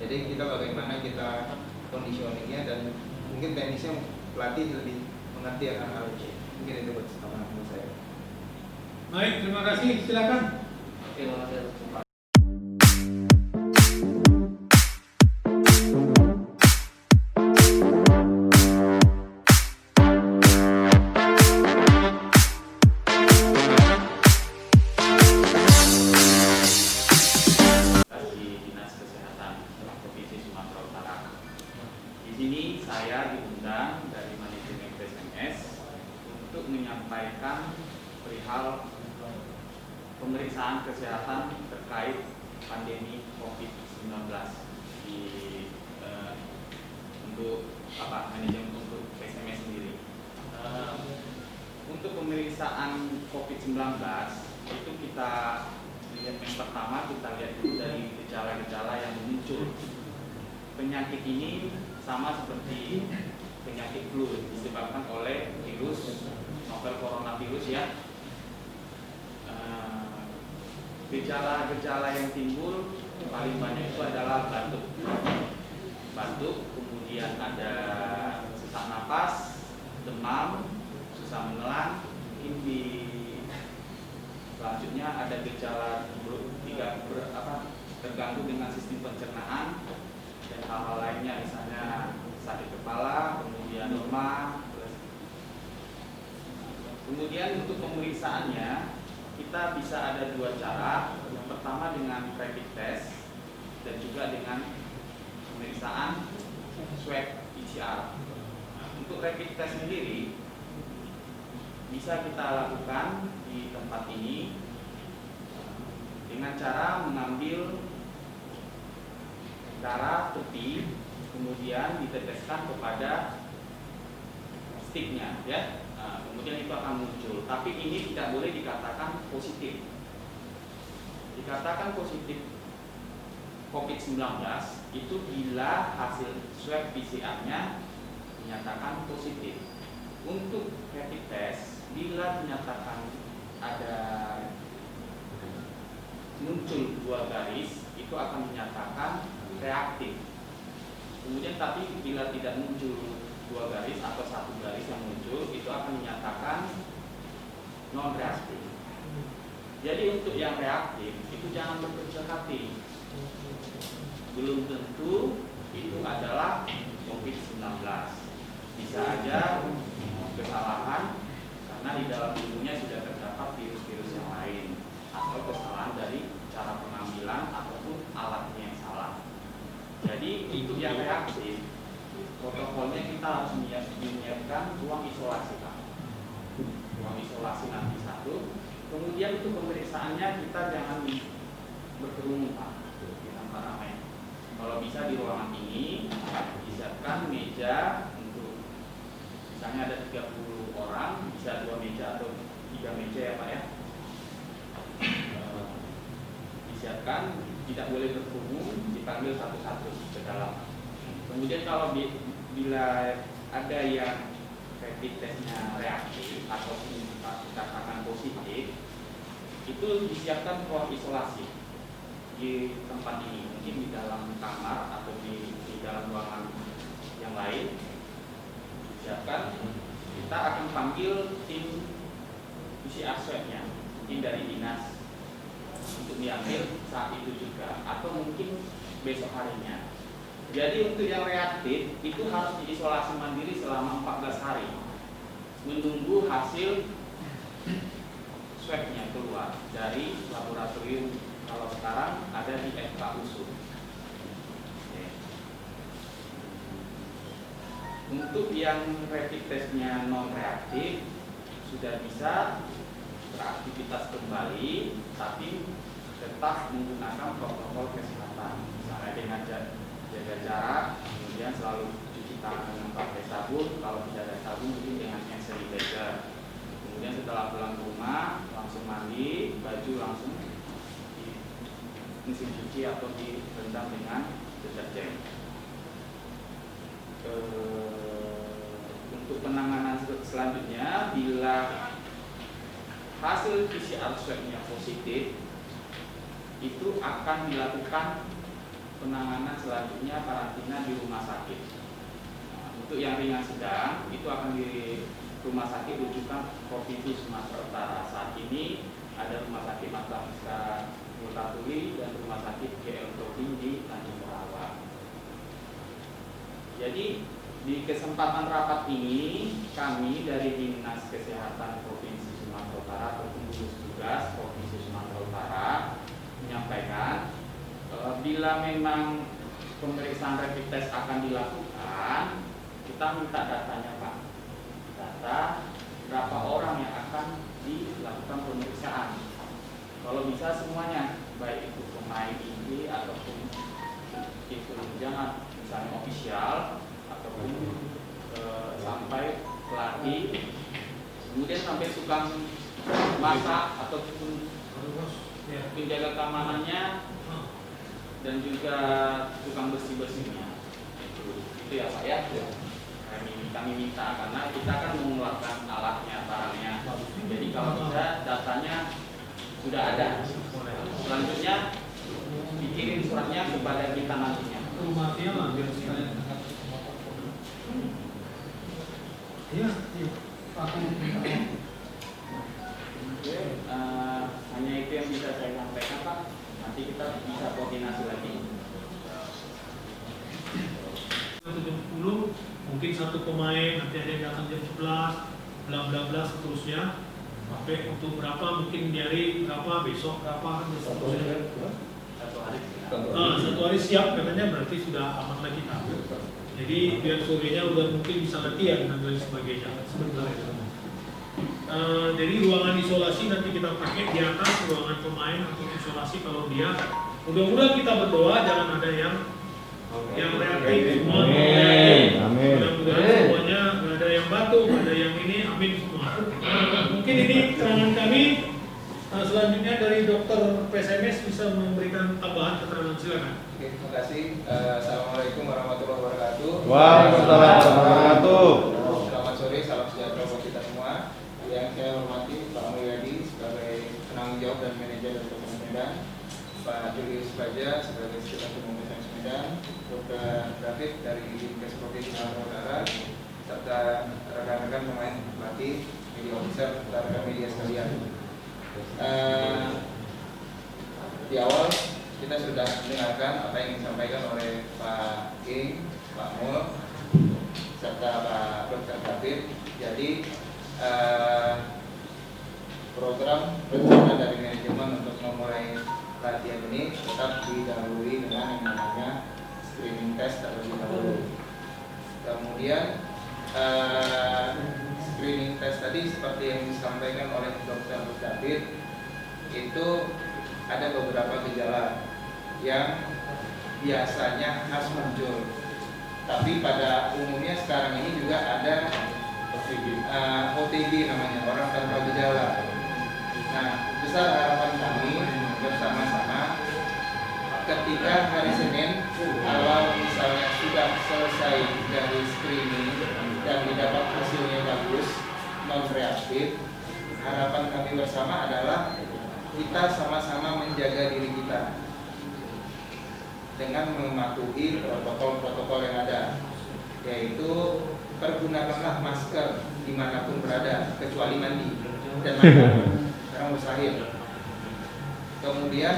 Jadi kita bagaimana kita conditioningnya dan mungkin teknisnya pelatih lebih mengerti akan hal itu. Mungkin itu buat saya. Baik, terima kasih. Silakan. Terima kasih. Saya diundang dari manajemen PSMS untuk menyampaikan perihal pemeriksaan kesehatan terkait pandemi COVID-19 di untuk manajemen untuk PSMS sendiri. Untuk pemeriksaan COVID-19 itu kita lihat yang pertama kita lihat dulu dari gejala-gejala yang muncul. Penyakit ini sama seperti penyakit flu disebabkan oleh virus novel coronavirus ya. Gejala-gejala yang timbul paling banyak itu adalah batuk, kemudian ada sesak napas, demam, susah menelan, selanjutnya ada gejala terganggu dengan sistem pencernaan dan hal-hal lainnya, misalnya sakit kepala, kemudian demam. Kemudian untuk pemeriksaannya kita bisa ada dua cara. Yang pertama dengan rapid test dan juga dengan pemeriksaan swab PCR. Untuk rapid test sendiri bisa kita lakukan di tempat ini dengan cara mengambil darah tepi, kemudian diteteskan kepada sticknya, ya. Kemudian itu akan muncul. Tapi ini tidak boleh dikatakan positif. Dikatakan positif COVID-19 itu bila hasil swab PCR-nya dinyatakan positif. Untuk rapid test, bila dinyatakan ada muncul dua garis, itu akan dinyatakan reaktif. Kemudian tapi bila tidak muncul dua garis atau satu garis yang muncul, itu akan dinyatakan non reaktif. Jadi untuk yang reaktif itu jangan berkecil hati. Belum tentu itu adalah COVID-19. Bisa aja kesalahan karena di dalam tubuhnya sudah terdapat virus-virus yang lain, atau kesalahan dari cara pengambilan ataupun alatnya yang salah. Jadi untuk yang reaktif, protokolnya kita harus menyiapkan ruang isolasi, Pak. Ruang isolasi nanti satu. Kemudian untuk pemeriksaannya kita jangan berkerumun, Pak, di tempat ramai. Kalau bisa di ruangan ini disiapkan meja untuk, misalnya ada 30 orang, bisa 2 meja atau 3 meja ya, Pak ya. Disiapkan, tidak boleh berkerumun, dipanggil satu-satu ke dalam. Kemudian kalau bila ada yang rapid testnya reaktif atau dikatakan positif, itu disiapkan ruang isolasi di tempat ini, mungkin di dalam kamar atau di dalam ruangan yang lain. Disiapkan, kita akan panggil tim PCR swab-nya, mungkin dari dinas, untuk diambil saat itu juga, atau mungkin besok harinya. Jadi untuk yang reaktif itu harus diisolasi mandiri selama 14 hari, menunggu hasil swab-nya keluar dari laboratorium. Kalau sekarang ada di FK USU. Untuk yang rapid testnya non reaktif sudah bisa beraktivitas kembali, tapi tetap menggunakan protokol kesehatan, misalnya dengan jaga jarak, kemudian selalu cuci tangan dengan pakai sabun, kalau tidak ada sabun mungkin dengan hand sanitizer. Kemudian setelah pulang ke rumah langsung mandi, baju langsung di mesin cuci atau direndam dengan deterjen. Untuk penanganan selanjutnya, bila hasil PCR swab-nya positif, itu akan dilakukan penanganan selanjutnya karantina di rumah sakit. Nah, untuk yang ringan sedang itu akan di rumah sakit rujukan Provinsi Sumatera Utara. Saat ini ada rumah sakit Mata Multatuli dan rumah sakit GL Provinsi di Tanjung Morawa. Jadi di kesempatan rapat ini kami dari Dinas Kesehatan Provinsi Sumatera Utara atau gugus tugas Provinsi Sumatera Utara menyampaikan bila memang pemeriksaan rapid test akan dilakukan, kita minta datanya Pak. Data berapa orang yang akan dilakukan pemeriksaan. Kalau bisa semuanya, baik itu pemain inti ataupun itu jangan misalnya ofisial ataupun sampai pelatih, kemudian sampai tukang masak ataupun penjaga keamanannya dan juga tukang bersih-bersihnya. Itu ya Pak ya. Kami minta karena kita akan mengeluarkan alatnya, barangnya. Jadi kalau bisa datanya sudah ada. Selanjutnya dikirim suratnya kepada kita nantinya. Rumahnya lah biar sekalian. Iya. Aku Oke, hanya itu yang bisa saya sampaikan Pak. Nanti kita bisa koordinasi lagi. 70 mungkin satu pemain, nanti ada yang datang jam 11, bla bla bla seterusnya. Sampai untuk berapa mungkin di hari berapa, besok berapa, dan seterusnya. Satu hari siap katanya, berarti sudah aman lagi kita. Jadi biar sorenya udah mungkin bisa latihan dan lain sebagainya. Sebentar ya. Jadi ruangan isolasi nanti kita pakai di atas ruangan pemain untuk isolasi kalau dia. Mudah-mudahan kita berdoa jangan ada yang reaktif semua. Amin. Mudah-mudahan semuanya nggak ada yang batuk, nggak ada yang ini. Amin semua. Mungkin ini keterangan kami. Selanjutnya dari Dokter PSMS bisa memberikan tambahan keterangan, silakan. Oke, terima kasih. Assalamualaikum warahmatullahi wabarakatuh. Waalaikumsalam warahmatullahi wabarakatuh. Selamat sore, salam sejahtera buat kita semua. Yang saya hormati Pak Mulyadi sebagai penanggung jawab dan manajer dari Kabupaten Medan, Pak Julius Baja sebagai Sekretaris Umum PSMS Medan, Dr. David dari Dinkes Provinsi Sumatera Utara, serta rekan-rekan pemain pelatih, media officer, serta rekan media sekalian. Di awal kita sudah mendengarkan apa yang disampaikan oleh Pak King, Pak Mul, serta Pak Dr. David. Jadi program rencana dari manajemen untuk memulai latihan ini tetap didahului dengan yang namanya screening test terlebih dahulu. Kemudian screening test tadi seperti yang disampaikan oleh Dr. David itu ada beberapa gejala yang biasanya khas muncul, tapi pada umumnya sekarang ini juga ada OTG namanya, orang tanpa gejala. Nah, besar harapan kami bersama-sama ketika hari Senin kalau misalnya sudah selesai dari screening dan didapat hasilnya bagus, non reaktif, harapan kami bersama adalah kita sama-sama menjaga diri kita dengan mematuhi protokol-protokol yang ada, yaitu pergunakanlah masker dimanapun berada kecuali mandi dan makan, sekarang mustahil. Kemudian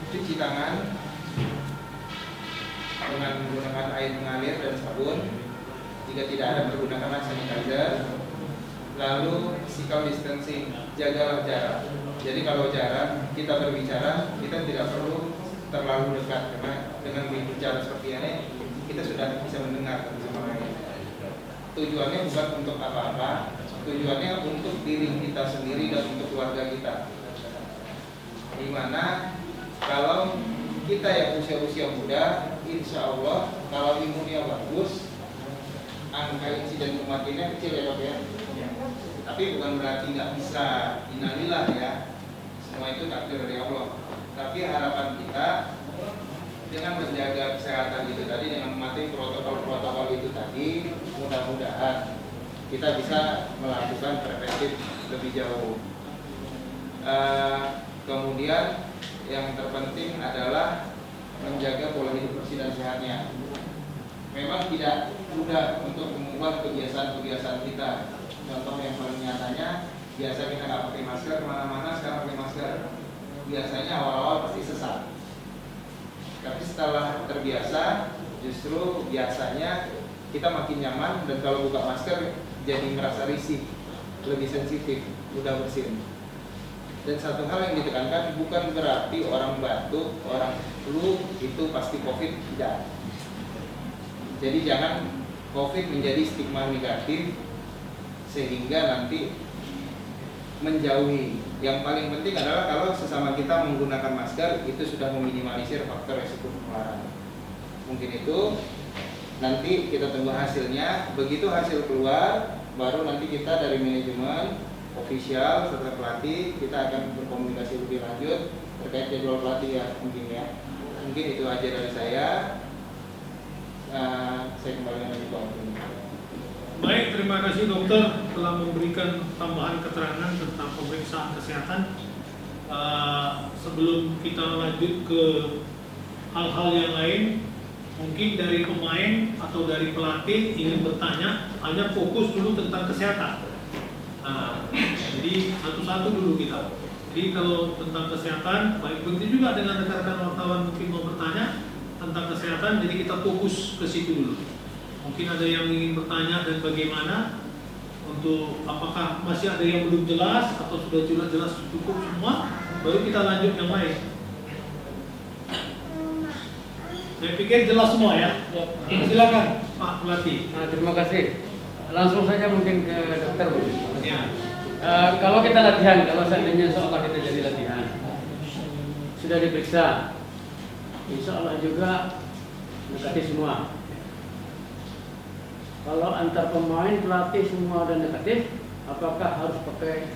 cuci tangan dengan menggunakan air mengalir dan sabun. Jika tidak ada, pergunakanlah sanitizer. Lalu physical distancing, jagalah jarak. Jadi kalau jarak kita berbicara, kita tidak perlu terlalu dekat, karena dengan berbicara seperti ini kita sudah bisa mendengar satu sama lain. Tujuannya bukan untuk apa-apa, tujuannya untuk diri kita sendiri dan untuk keluarga kita. Dimana kalau kita yang usia-usia muda, insya Allah kalau imunnya bagus, angka insiden kematiannya kecil ya Dok ya. Tapi bukan berarti nggak bisa, innalillah ya. Semua itu takdir dari Allah. Tapi harapan kita dengan menjaga kesehatan itu tadi, dengan mematuhi protokol-protokol itu tadi, mudah-mudahan kita bisa melakukan preventif lebih jauh. Kemudian yang terpenting adalah menjaga pola hidup bersih dan sehatnya. Memang tidak mudah untuk mengubah kebiasaan-kebiasaan kita. Contoh yang paling nyatanya, biasa kita nggak pakai masker kemana-mana, sekarang pakai masker. Biasanya awal-awal pasti sesak. Tapi setelah terbiasa, justru biasanya kita makin nyaman, dan kalau buka masker jadi merasa risih, lebih sensitif, mudah bersin. Dan satu hal yang ditekankan, bukan berarti orang batuk, orang flu itu pasti COVID, tidak. Jadi jangan COVID menjadi stigma negatif sehingga nanti menjauhi. Yang paling penting adalah kalau sesama kita menggunakan masker, itu sudah meminimalisir faktor resiko penularan. Mungkin itu nanti kita tunggu hasilnya. Begitu hasil keluar, baru nanti kita dari manajemen, official serta pelatih, kita akan berkomunikasi lebih lanjut terkait jadwal pelatih ya mungkin ya. Mungkin itu aja dari saya. Saya kembalikan lagi ke Om. Baik, terima kasih dokter telah memberikan tambahan keterangan tentang pemeriksaan kesehatan. Sebelum kita lanjut ke hal-hal yang lain, mungkin dari pemain atau dari pelatih ingin bertanya, hanya fokus dulu tentang kesehatan. Jadi satu-satu dulu kita. Jadi kalau tentang kesehatan, baik begitu juga dengan rekan-rekan wartawan mungkin mau bertanya tentang kesehatan, jadi kita fokus ke situ dulu. Mungkin ada yang ingin bertanya dan bagaimana, untuk apakah masih ada yang belum jelas atau sudah jelas cukup semua, baru kita lanjut yang lain. Saya pikir jelas semua ya. Silakan Pak Pelatih. Terima kasih. Langsung saja mungkin ke dokter Bu. Ya. Kalau kita latihan, kalau seandainya seolah kita jadi latihan, sudah diperiksa, insya Allah juga negatif semua. Kalau antar pemain, pelatih semua dan negatif, apakah harus pakai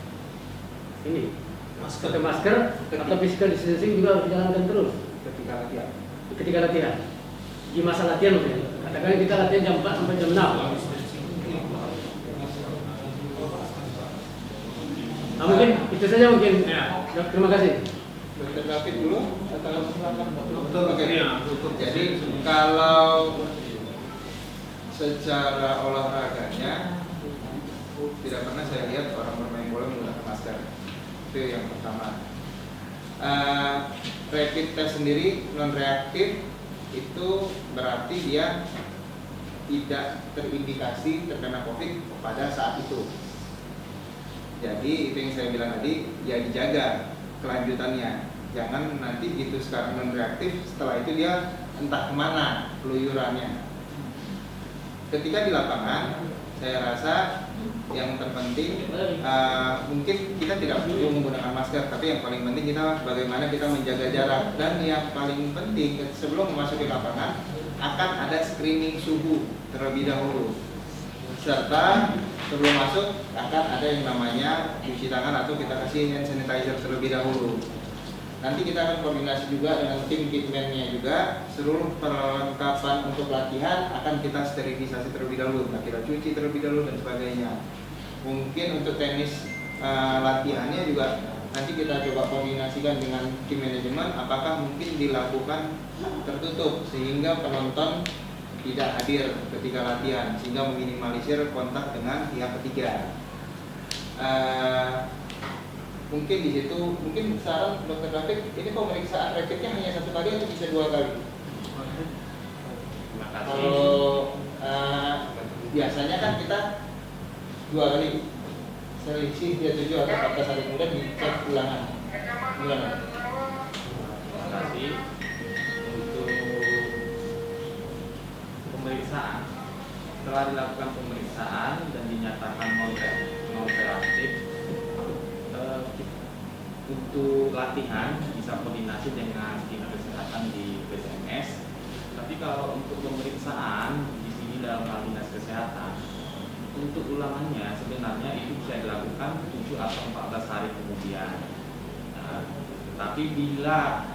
ini? Pakai masker atau physical distancing juga harus dijalankan terus ketika latihan? Di masa latihan mungkin. Katakan kita latihan jam 4 sampai jam 6. Mungkin itu saja mungkin. Ya. Terima kasih. Dokter David dulu atau Dokter, Oke. ya, dokter. Jadi kalau secara olahraganya tidak pernah saya lihat orang bermain bola menggunakan masker. Itu yang pertama. Rapid test sendiri non reaktif itu berarti dia tidak terindikasi terkena COVID pada saat itu. Jadi itu yang saya bilang tadi, ya dijaga kelanjutannya. Jangan nanti gitu sekarang non reaktif, setelah itu dia entah kemana peluyurannya. Ketika di lapangan, saya rasa yang terpenting mungkin kita tidak perlu menggunakan masker, tapi yang paling penting kita bagaimana kita menjaga jarak. Dan yang paling penting sebelum memasuki lapangan akan ada screening suhu terlebih dahulu, serta sebelum masuk akan ada yang namanya cuci tangan atau kita kasih hand sanitizer terlebih dahulu. Nanti kita akan koordinasi juga dengan tim kitman-nya juga. Seluruh perlengkapan untuk latihan akan kita sterilisasi terlebih dahulu, kita cuci terlebih dahulu dan sebagainya. Mungkin untuk teknis latihannya juga nanti kita coba koordinasikan dengan tim manajemen, apakah mungkin dilakukan tertutup sehingga penonton tidak hadir ketika latihan, sehingga meminimalisir kontak dengan pihak ketiga. Mungkin di situ, mungkin saran Dokter David, ini pemeriksaan rapidnya hanya 1 kali atau bisa 2 kali? Terima kasih. Kalau biasanya kan kita 2 kali, selisih dia 7 atau 14 hari kemudian dicek ulangan. Gimana? Terima kasih. Untuk pemeriksaan, setelah dilakukan pemeriksaan dan dinyatakan non reaktif, untuk latihan bisa koordinasi dengan dinas kesehatan di PSMS. Tapi kalau untuk pemeriksaan di sini dalam hal dinas kesehatan, untuk ulangannya sebenarnya itu bisa dilakukan 7 atau 14 hari kemudian. Tapi bila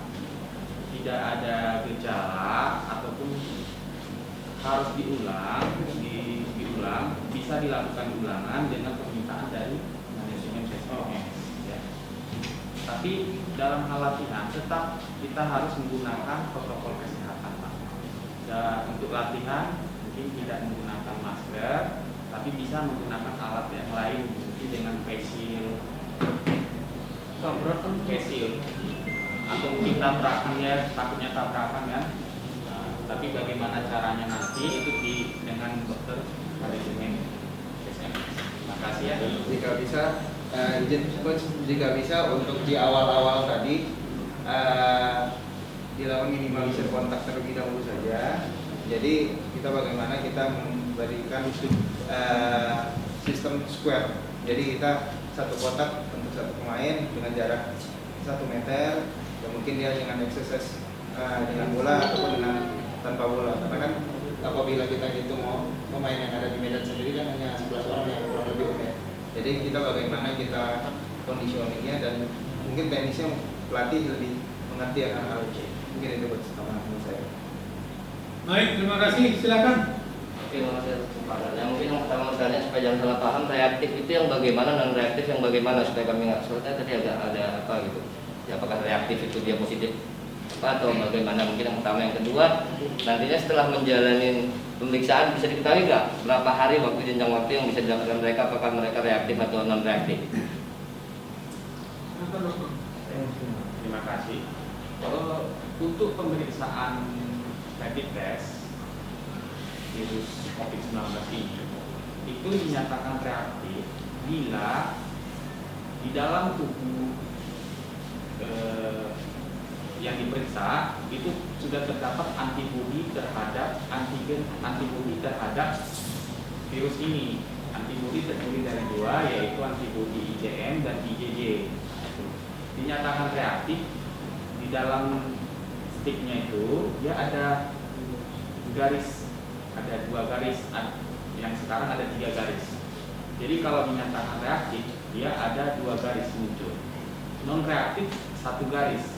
tidak ada gejala ataupun harus diulang, bisa dilakukan ulangan dengan permintaan dari manajemen PSMS. Ya. Tapi dalam hal latihan tetap kita harus menggunakan protokol kesehatan, Pak. Dan untuk latihan mungkin tidak menggunakan masker, tapi bisa menggunakan alat yang lain, mungkin dengan face shield, atau mungkin tabrakan ya, takutnya tabrakan kan. Tapi bagaimana caranya nanti itu dengan dokter manajemen SMS. Terima kasih ya. Jika bisa, izin coach, jika bisa untuk di awal-awal tadi dilakukan minimalisir kontak terlebih dahulu saja. Jadi kita bagaimana kita memberikan sistem square. Jadi kita satu kotak untuk satu pemain dengan jarak 1 meter. Ya mungkin dia dengan exercise dengan bola ataupun dengan tanpa bola. Karena kan apabila kita hitung pemain yang ada di medan sendiri kan hanya 11 orang yang kurang lebih umur. Jadi kita bagaimana kita conditioningnya dan mungkin teknisnya pelatih lebih mengerti akan hal itu. Mungkin itu buat teman-teman saya. Baik, terima kasih. Silakan. Oke, makasih kesempatannya. Mungkin yang pertama misalnya supaya jangan salah paham, reaktif itu yang bagaimana dan reaktif yang bagaimana supaya kami nggak soalnya tadi ada apa gitu. Ya, apakah reaktif itu dia positif apa atau bagaimana? Mungkin yang pertama, yang kedua nantinya setelah menjalani pemeriksaan bisa diketahui nggak berapa hari waktu jenjang waktu yang bisa dilakukan mereka, apakah mereka reaktif atau non reaktif? Terima kasih. Untuk pemeriksaan rapid test virus COVID-19 ini itu dinyatakan reaktif bila di dalam tubuh yang diperiksa itu sudah terdapat antibodi terhadap antibodi terhadap virus ini. Antibodi terdiri dari 2, yaitu antibodi IgM dan IgG. Dinyatakan reaktif di dalam sticknya itu dia ada garis, ada 2 garis, yang sekarang ada 3 garis. Jadi kalau dinyatakan reaktif dia ada 2 garis muncul. Non reaktif 1 garis.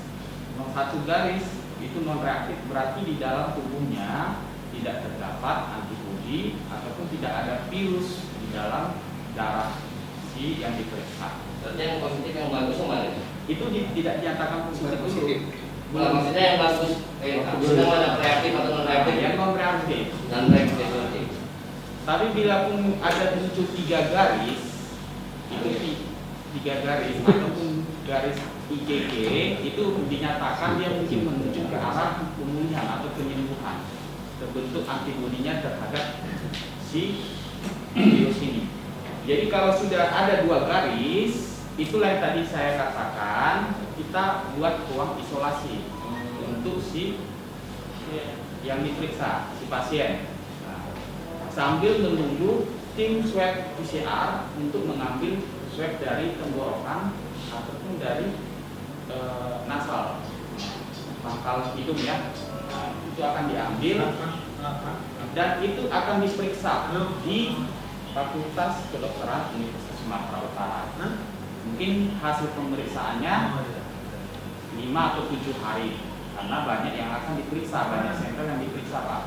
1 garis itu non reaktif berarti di dalam tubuhnya tidak terdapat antibodi ataupun tidak ada virus di dalam darah si yang diperiksa. Berarti yang positif yang bagus kemarin Itu tidak dinyatakan positif dulu. maksudnya yang bagus sedang ada reaktif atau non reaktif? Yang non reaktif. Non reaktif. Tapi bila pun ada muncul 3 garis, itu 3 garis ataupun garis IgG itu dinyatakan dia mungkin menuju ke arah pemulihan atau penyembuhan, terbentuk antibodinya terhadap si virus ini. Jadi kalau sudah ada 2 garis, itulah yang tadi saya katakan, kita buat ruang isolasi untuk si yang diperiksa, si pasien. Nah, sambil menunggu tim swab PCR untuk mengambil swab dari tenggorokan ataupun dari nasal, pangkal hidung ya. Nah, itu akan diambil dan itu akan diperiksa di Fakultas Kedokteran Universitas Sumatera Utara. Mungkin hasil pemeriksaannya 5 atau 7 hari karena banyak yang akan diperiksa, banyak sampel yang diperiksa, Pak.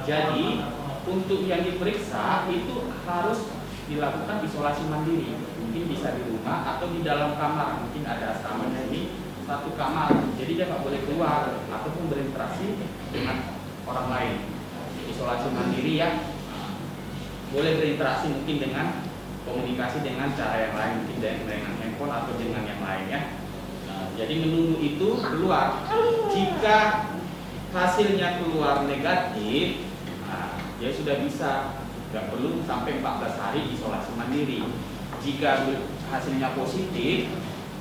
Jadi untuk yang diperiksa itu harus dilakukan isolasi mandiri, mungkin bisa di rumah atau di dalam kamar, mungkin ada asramanya ini 1 kamar, jadi dia nggak boleh keluar ataupun berinteraksi dengan orang lain. Isolasi mandiri ya, boleh berinteraksi mungkin dengan komunikasi dengan cara yang lain, mungkin dengan handphone atau dengan yang lainnya. Nah, jadi menunggu itu keluar. Jika hasilnya keluar negatif, nah, dia sudah bisa, nggak perlu sampai 14 hari isolasi mandiri. Jika hasilnya positif,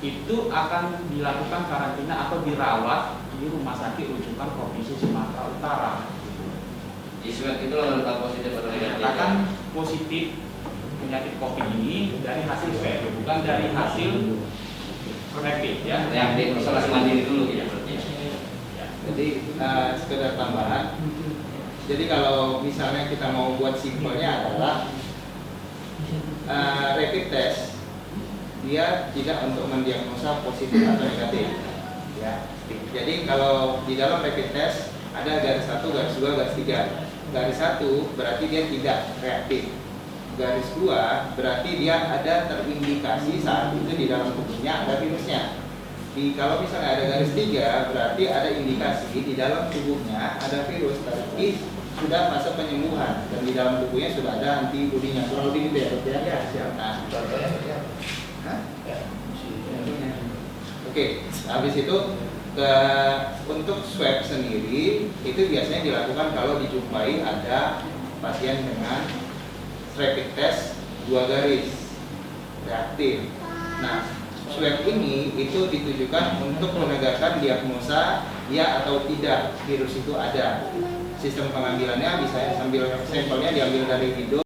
itu akan dilakukan karantina atau dirawat di rumah sakit rujukan Provinsi Sumatera Utara. Di swab itu kalau positif atau negatif? Katakan positif penyakit COVID ini dari hasil swab, bukan dari hasil rapid ya. Reaktif isolasi mandiri dulu ya berarti. Ya. Jadi sekedar tambahan. Jadi kalau misalnya kita mau buat simpelnya adalah rapid test dia tidak untuk mendiagnosa positif atau negatif. Ya. Jadi kalau di dalam rapid test ada garis 1, garis 2, garis 3. Garis 1 berarti dia tidak reaktif. garis 2 berarti dia ada terindikasi saat itu di dalam tubuhnya ada virusnya. Kalau misalnya ada garis 3 berarti ada indikasi di dalam tubuhnya ada virus, tapi sudah fase penyembuhan dan di dalam tubuhnya sudah ada antibodinya. Kurang lebih gitu ya, Dok ya? Ya, siap. Nah, Hah? oke, habis itu untuk swab sendiri itu biasanya dilakukan kalau dijumpai ada pasien dengan rapid test 2 garis reaktif. Nah, swab ini itu ditujukan untuk menegakkan diagnosa ya atau tidak virus itu ada. Sistem pengambilannya bisa sambil sampelnya diambil dari hidung.